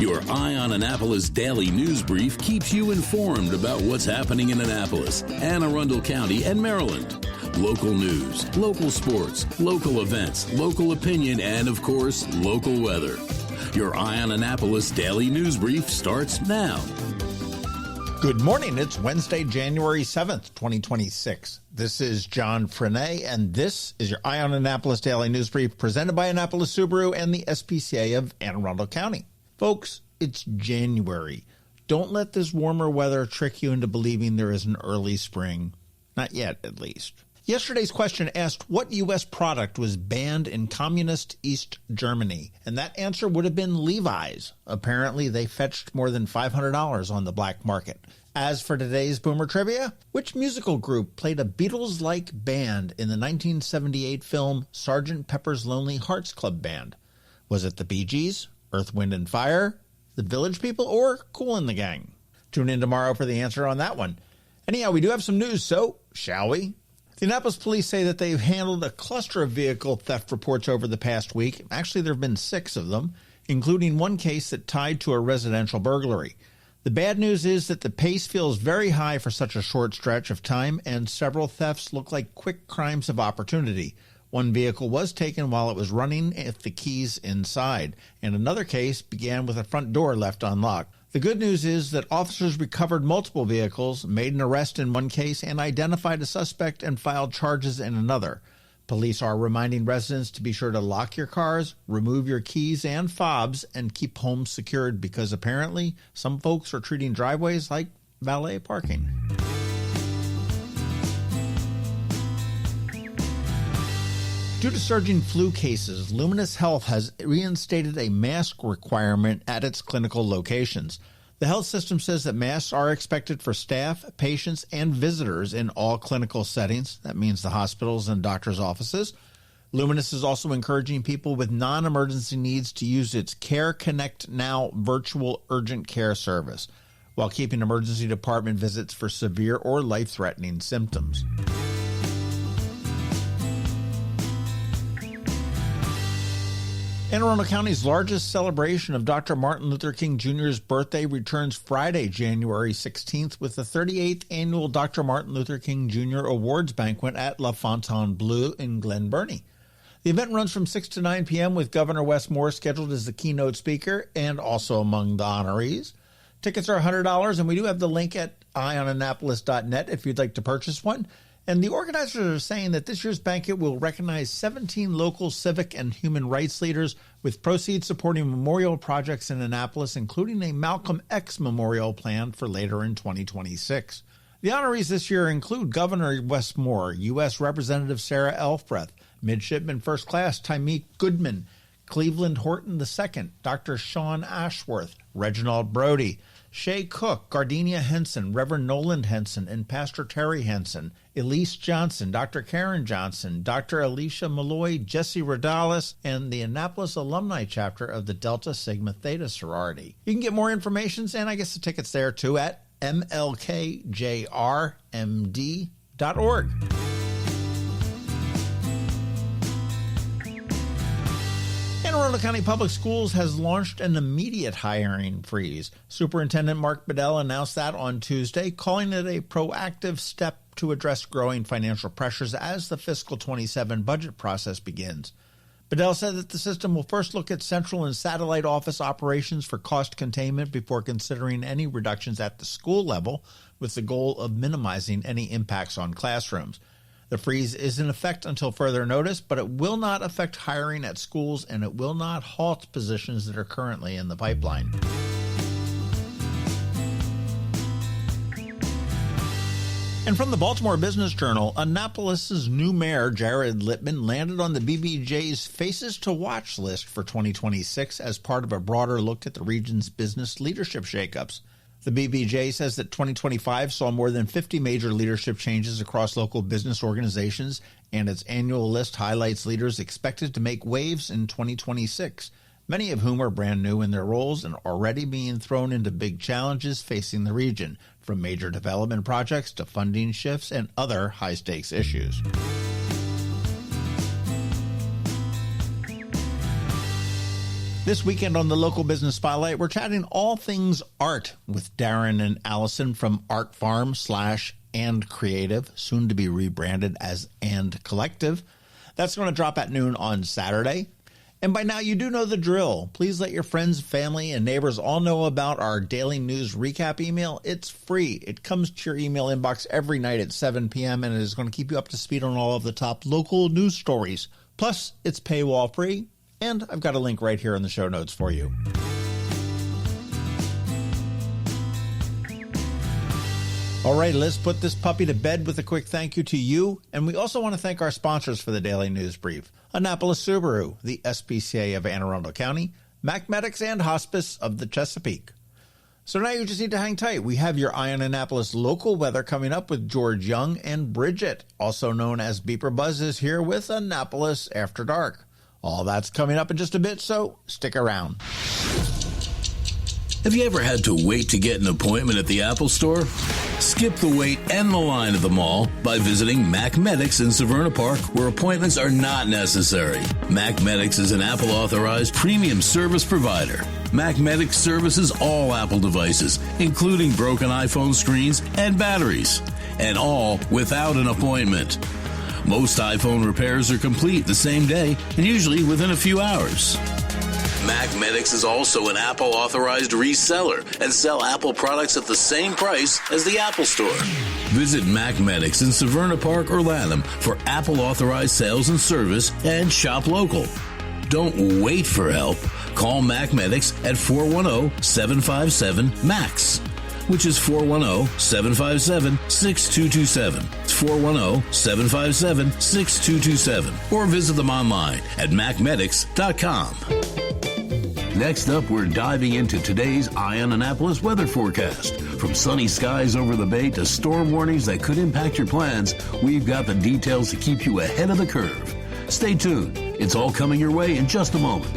Your Eye on Annapolis daily news brief keeps you informed about what's happening in Annapolis, Anne Arundel County, and Maryland. Local news, local sports, local events, local opinion, and, of course, local weather. Your Eye on Annapolis daily news brief starts now. Good morning. It's Wednesday, January 7th, 2026. This is John Frenaye, and this is your Eye on Annapolis daily news brief presented by Annapolis Subaru and the SPCA of Anne Arundel County. Folks, it's January. Don't let this warmer weather trick you into believing there is an early spring. Not yet, at least. Yesterday's question asked what U.S. product was banned in communist East Germany, and that answer would have been Levi's. Apparently, they fetched more than $500 on the black market. As for today's Boomer Trivia, which musical group played a Beatles-like band in the 1978 film Sgt. Pepper's Lonely Hearts Club Band? Was it the Bee Gees, Earth, Wind and Fire, the Village People, or Kool and the Gang? Tune in tomorrow for the answer on that one. Anyhow, we do have some news, so shall we? The Annapolis police say that they've handled a cluster of vehicle theft reports over the past week. Actually, there have been 6 of them, including one case that tied to a residential burglary. The bad news is that the pace feels very high for such a short stretch of time, and several thefts look like quick crimes of opportunity. One vehicle was taken while it was running with the keys inside, and another case began with a front door left unlocked. The good news is that officers recovered multiple vehicles, made an arrest in one case, and identified a suspect and filed charges in another. Police are reminding residents to be sure to lock your cars, remove your keys and fobs, and keep homes secured because apparently some folks are treating driveways like valet parking. Due to surging flu cases, Luminis Health has reinstated a mask requirement at its clinical locations. The health system says that masks are expected for staff, patients, and visitors in all clinical settings. That means the hospitals and doctors' offices. Luminis is also encouraging people with non-emergency needs to use its Care Connect Now virtual urgent care service, while keeping emergency department visits for severe or life-threatening symptoms. Anne Arundel County's largest celebration of Dr. Martin Luther King Jr.'s birthday returns Friday, January 16th, with the 38th annual Dr. Martin Luther King Jr. Awards Banquet at La Fontainebleau in Glen Burnie. The event runs from 6 to 9 p.m. with Governor Wes Moore scheduled as the keynote speaker and also among the honorees. Tickets are $100, and we do have the link at eyeonannapolis.net if you'd like to purchase one. And the organizers are saying that this year's banquet will recognize 17 local civic and human rights leaders, with proceeds supporting memorial projects in Annapolis, including a Malcolm X memorial planned for later in 2026. The honorees this year include Governor Wes Moore, U.S. Representative Sarah Elfbreth, Midshipman First Class Tymeek Goodman, Cleveland Horton II, Dr. Sean Ashworth, Reginald Brody, Shay Cook, Gardenia Henson, Reverend Nolan Henson, and Pastor Terry Henson, Elise Johnson, Dr. Karen Johnson, Dr. Alicia Malloy, Jesse Rodalis, and the Annapolis Alumni Chapter of the Delta Sigma Theta Sorority. You can get more information, and I guess the tickets there too, at mlkjrmd.org. Anne Arundel County Public Schools has launched an immediate hiring freeze. Superintendent Mark Bedell announced that on Tuesday, calling it a proactive step to address growing financial pressures as the fiscal 27 budget process begins. Bedell said that the system will first look at central and satellite office operations for cost containment before considering any reductions at the school level, with the goal of minimizing any impacts on classrooms. The freeze is in effect until further notice, but it will not affect hiring at schools, and it will not halt positions that are currently in the pipeline. And from the Baltimore Business Journal, Annapolis's new mayor, Jared Littman, landed on the BBJ's Faces to Watch list for 2026 as part of a broader look at the region's business leadership shakeups. The BBJ says that 2025 saw more than 50 major leadership changes across local business organizations, and its annual list highlights leaders expected to make waves in 2026, many of whom are brand new in their roles and already being thrown into big challenges facing the region, from major development projects to funding shifts and other high-stakes issues. This weekend on the Local Business Spotlight, we're chatting all things art with Darren and Allison from Art Farm / And Creative, soon to be rebranded as And Collective. That's going to drop at noon on Saturday. And by now, you do know the drill. Please let your friends, family, and neighbors all know about our daily news recap email. It's free. It comes to your email inbox every night at 7 p.m., and it is going to keep you up to speed on all of the top local news stories. Plus, it's paywall free, and I've got a link right here in the show notes for you. All right, let's put this puppy to bed with a quick thank you to you. And we also want to thank our sponsors for the Daily News Brief: Annapolis Subaru, the SPCA of Anne Arundel County, MacMedics and Hospice of the Chesapeake. So now you just need to hang tight. We have your Eye on Annapolis local weather coming up with George Young, and Bridget, also known as BeeprBuzz, is here with Annapolis After Dark. All that's coming up in just a bit, so stick around. Have you ever had to wait to get an appointment at the Apple Store? Skip the wait and the line at the mall by visiting MacMedics in Severna Park, where appointments are not necessary. MacMedics is an Apple-authorized premium service provider. MacMedics services all Apple devices, including broken iPhone screens and batteries, and all without an appointment. Most iPhone repairs are complete the same day and usually within a few hours. MacMedics is also an Apple-authorized reseller and sell Apple products at the same price as the Apple Store. Visit MacMedics in Severna Park or Lanham for Apple-authorized sales and service and shop local. Don't wait for help. Call MacMedics at 410-757-MAX, which is 410-757-6227. It's 410-757-6227. Or visit them online at macmedics.com. Next up, we're diving into today's Eye on Annapolis weather forecast. From sunny skies over the bay to storm warnings that could impact your plans, we've got the details to keep you ahead of the curve. Stay tuned. It's all coming your way in just a moment.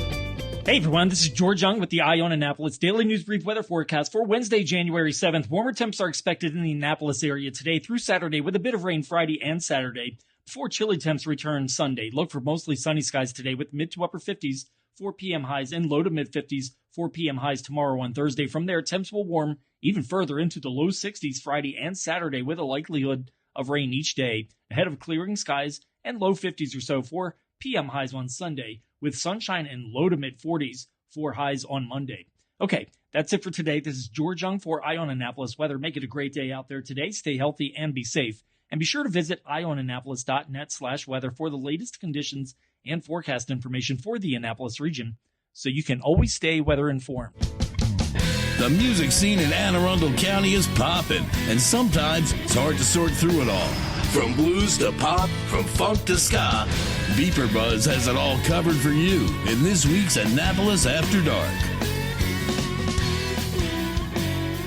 Hey everyone, this is George Young with the Eye on Annapolis Daily News Brief weather forecast for Wednesday, January 7th. Warmer temps are expected in the Annapolis area today through Saturday, with a bit of rain Friday and Saturday, before chilly temps return Sunday. Look for mostly sunny skies today with mid to upper 50s, 4 p.m. highs, and low to mid 50s, 4 p.m. highs tomorrow on Thursday. From there, temps will warm even further into the low 60s Friday and Saturday, with a likelihood of rain each day, ahead of clearing skies and low 50s or so, 4 p.m. highs on Sunday, with sunshine and low to mid 40s for highs on Monday. Okay, that's it for today. This is George Young for Eye on Annapolis Weather. Make it a great day out there today. Stay healthy and be safe. And be sure to visit eyeonannapolis.net/weather for the latest conditions and forecast information for the Annapolis region, so you can always stay weather informed. The music scene in Anne Arundel County is popping, and sometimes it's hard to sort through it all. From blues to pop, from funk to ska, BeeprBuzz has it all covered for you in this week's Annapolis After Dark.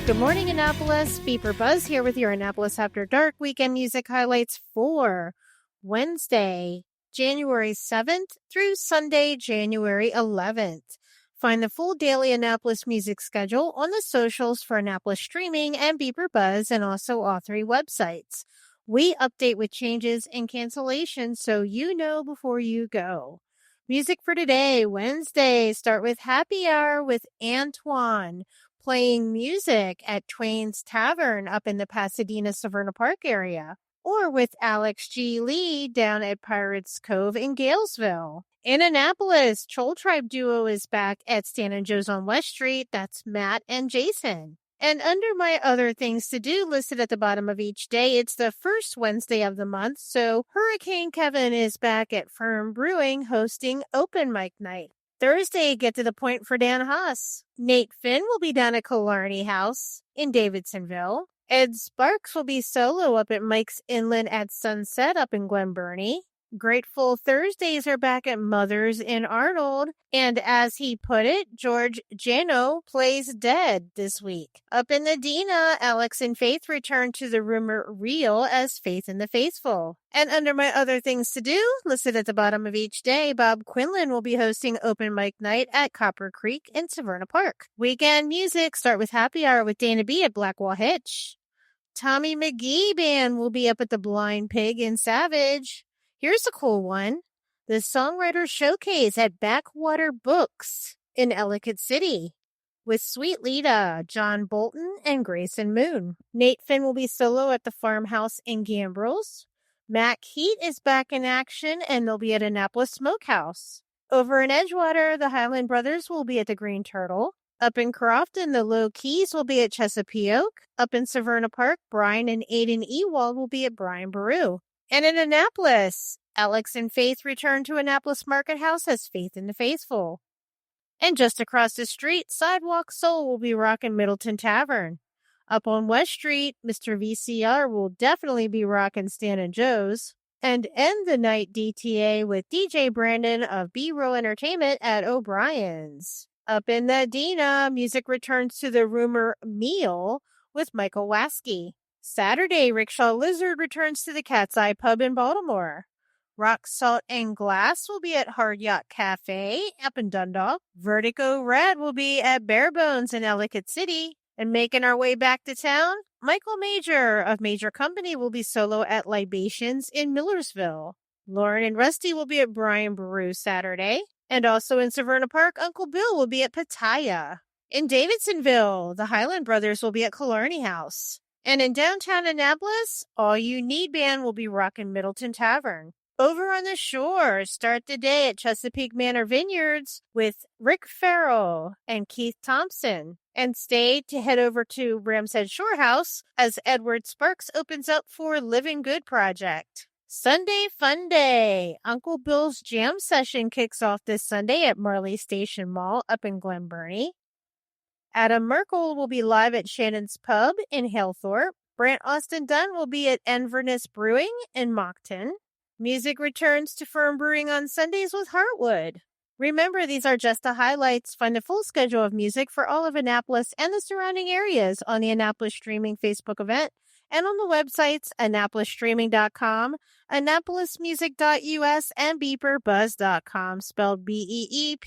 Good morning, Annapolis. BeeprBuzz here with your Annapolis After Dark weekend music highlights for Wednesday, January 7th through Sunday, January 11th. Find the full daily Annapolis music schedule on the socials for Annapolis Streaming and BeeprBuzz, and also all three websites. We update with changes and cancellations so you know before you go. Music for today, Wednesday, start with Happy Hour with Antoine, playing music at Twain's Tavern up in the Pasadena, Severna Park area, or with Alex G. Lee down at Pirates Cove in Galesville. In Annapolis, Troll Tribe Duo is back at Stan and Joe's on West Street. That's Matt and Jason. And under my other things to do listed at the bottom of each day, it's the first Wednesday of the month, so Hurricane Kevin is back at Firm Brewing hosting Open Mic Night. Thursday, get to the point for Dan Haas. Nate Finn will be down at Killarney House in Davidsonville. Ed Sparks will be solo up at Mike's Inland at Sunset up in Glen Burnie. Grateful Thursdays are back at Mother's in Arnold. And as he put it, George Jano plays dead this week. Up in Medina, Alex and Faith return to the rumor reel as Faith and the Faithful. And under my other things to do, listed at the bottom of each day, Bob Quinlan will be hosting Open Mic Night at Copper Creek in Severna Park. Weekend music start with Happy Hour with Dana B at Blackwall Hitch. Tommy McGee Band will be up at the Blind Pig in Savage. Here's a cool one. The Songwriter Showcase at Backwater Books in Ellicott City with Sweet Lita, John Bolton, and Grayson Moon. Nate Finn will be solo at the Farmhouse in Gambrels. Mac Heat is back in action, and they'll be at Annapolis Smokehouse. Over in Edgewater, the Highland Brothers will be at the Green Turtle. Up in Crofton, the Low Keys will be at Chesapeake. Up in Severna Park, Brian and Aiden Ewald will be at Brian Baru. And in Annapolis, Alex and Faith return to Annapolis Market House as Faith and the Faithful. And just across the street, Sidewalk Soul will be rocking Middleton Tavern. Up on West Street, Mr. VCR will definitely be rocking Stan and Joe's. And end the night DTA with DJ Brandon of B-Roll Entertainment at O'Brien's. Up in Nadina, music returns to the Rumor Meal with Michael Waskey. Saturday, Rickshaw Lizard returns to the Cat's Eye Pub in Baltimore. Rock, Salt, and Glass will be at Hard Yacht Cafe up in Dundalk. Vertigo Red will be at Bare Bones in Ellicott City. And making our way back to town, Michael Major of Major Company will be solo at Libations in Millersville. Lauren and Rusty will be at Brian Baru Saturday. And also in Severna Park, Uncle Bill will be at Pattaya. In Davidsonville, the Highland Brothers will be at Killarney House. And in downtown Annapolis, All You Need Band will be rocking Middleton Tavern. Over on the shore, start the day at Chesapeake Manor Vineyards with Rick Farrell and Keith Thompson. And stay to head over to Ramshead Shore House as Edward Sparks opens up for Living Good Project. Sunday Fun Day. Uncle Bill's Jam Session kicks off this Sunday at Marley Station Mall up in Glen Burnie. Adam Merkel will be live at Shannon's Pub in Halethorpe. Brant Austin Dunn will be at Inverness Brewing in Moncton. Music returns to Firm Brewing on Sundays with Heartwood. Remember, these are just the highlights. Find the full schedule of music for all of Annapolis and the surrounding areas on the Annapolis Streaming Facebook event and on the websites AnnapolisStreaming.com, AnnapolisMusic.us, and BeeprBuzz.com, spelled BeeprBuzz.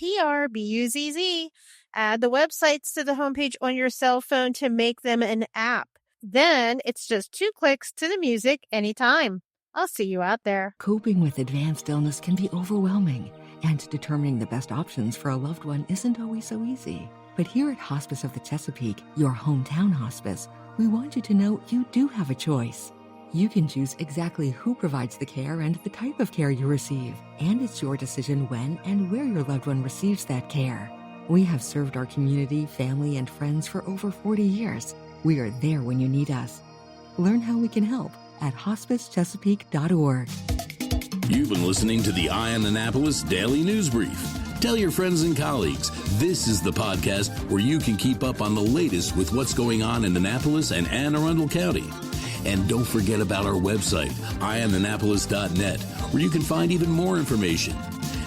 Add the websites to the homepage on your cell phone to make them an app. Then it's just 2 clicks to the music anytime. I'll see you out there. Coping with advanced illness can be overwhelming, and determining the best options for a loved one isn't always so easy. But here at Hospice of the Chesapeake, your hometown hospice, we want you to know you do have a choice. You can choose exactly who provides the care and the type of care you receive, and it's your decision when and where your loved one receives that care. We have served our community, family, and friends for over 40 years. We are there when you need us. Learn how we can help at hospicechesapeake.org. You've been listening to the Eye on Annapolis Daily News Brief. Tell your friends and colleagues, this is the podcast where you can keep up on the latest with what's going on in Annapolis and Anne Arundel County. And don't forget about our website, eyeonannapolis.net, where you can find even more information.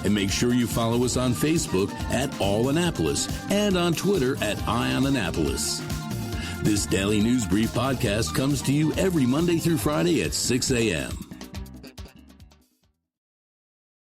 And make sure you follow us on Facebook at All Annapolis and on Twitter at Eye on Annapolis. This Daily News Brief podcast comes to you every Monday through Friday at 6 a.m.